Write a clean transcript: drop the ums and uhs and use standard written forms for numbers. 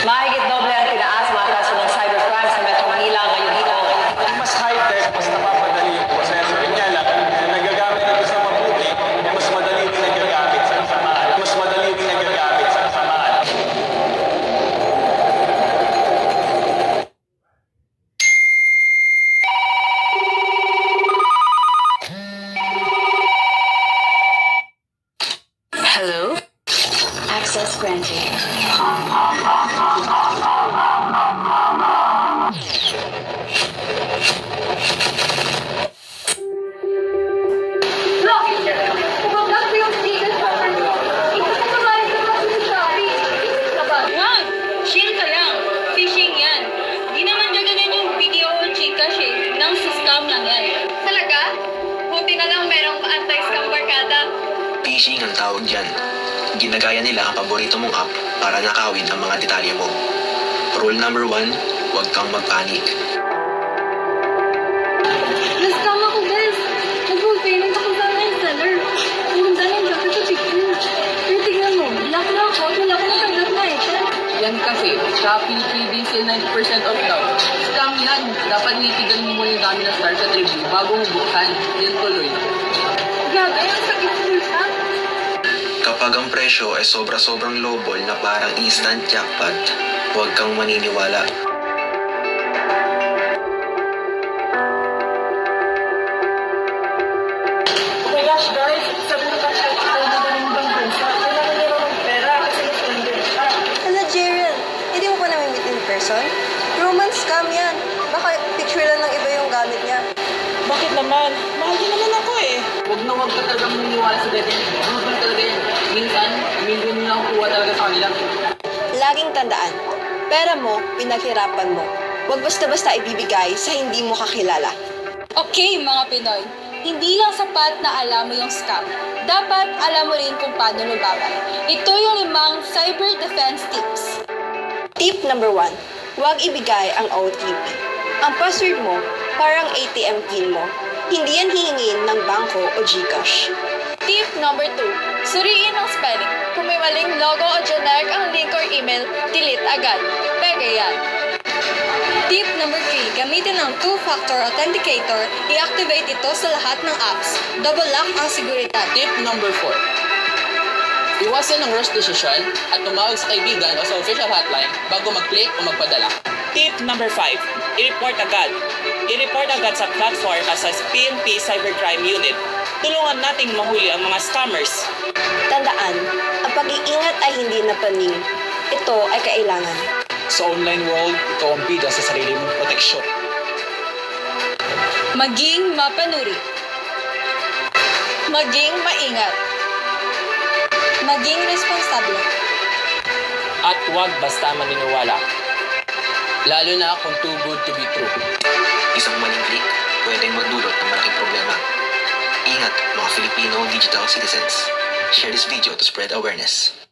Mahigit doble ang tinaas mga kaso ng cybercrime sa Metro Manila ngayong taon. Mas high-tech, mas napapadali yung proseso. Yun nga lang, nagagamit ito sa mabuti, mas madali din nagagamit sa kasamaan. Mas madali din nagagamit sa kasamaan. Hello? Access granted. Phishing ang tawag dyan. Ginagaya nila ang paborito mong app para nakawin ang mga detalye mo. Rule number 1, huwag kang magpanik. Nascam ako, guys. Nag-payment ako sa online seller. Pumunta na yung jacket sa picture. Pero tignan mo, black na ako. Wala ko natanggap na eh. Yan kasi, Shopee 3 days and 90% off daw. Scam yan. Dapat nitigan mo muna yung dami ng stars at review bago mo buksan. Yan tuloy. Grabe, ang sakit sa bulsa. Kapag ang presyo ay sobra-sobrang lowball na parang instant jackpot, huwag kang maniniwala. Oh my gosh, guys! Sabi ko kasi ako sa magaling bang bansa. Kailangan nyo naman pera kasi mas mandun siya. Hala, Jaren, hindi mo pa namin meet in person? Romance scam yan. Baka picture lang ng iba yung gamit niya. Bakit naman? Mahal din naman ako eh. Huwag na huwag ka talagang maniniwala sa ganyan. Ano ba talaga yan? Minsan, million na ang kuha talaga sa kanila. Laging tandaan, pera mo, pinaghirapan mo. Huwag basta-basta ibibigay sa hindi mo kakilala. Okay, mga Pinoy. Hindi lang sapat na alam mo yung scam. Dapat alam mo rin kung paano lumaban. Ito yung 5 cyber defense tips. Tip number 1, huwag ibigay ang OTP. Ang password mo, parang ATM pin mo. Hindi yan hihingin ng bangko o GCash. Tip number 2, suriin ang spelling. Kung may maling logo o generic ang link or email, delete agad. Pega yan. Tip number 3, gamitin ang two-factor authenticator. I-activate ito sa lahat ng apps. Double lock ang seguridad. Tip number 4. Iwasan ang rush decision at tumawag sa kaibigan o sa official hotline bago mag-click o magpadala. Tip number 5, i-report agad. I-report agad sa platform as a PNP Cybercrime Unit. Tulungan nating mahuli ang mga scammers. Tandaan, ang pag-iingat ay hindi napaning. Ito ay kailangan. Sa online world, ikaw ang bida sa sarili mong proteksyon. Maging mapanuri. Maging maingat. Maging responsable. At huwag basta maniniwala. Lalo na kung too good to be true. Isang maling click, pwedeng magdulot ng malaking problema. Ingat, mga Filipino digital citizens. Share this video to spread awareness.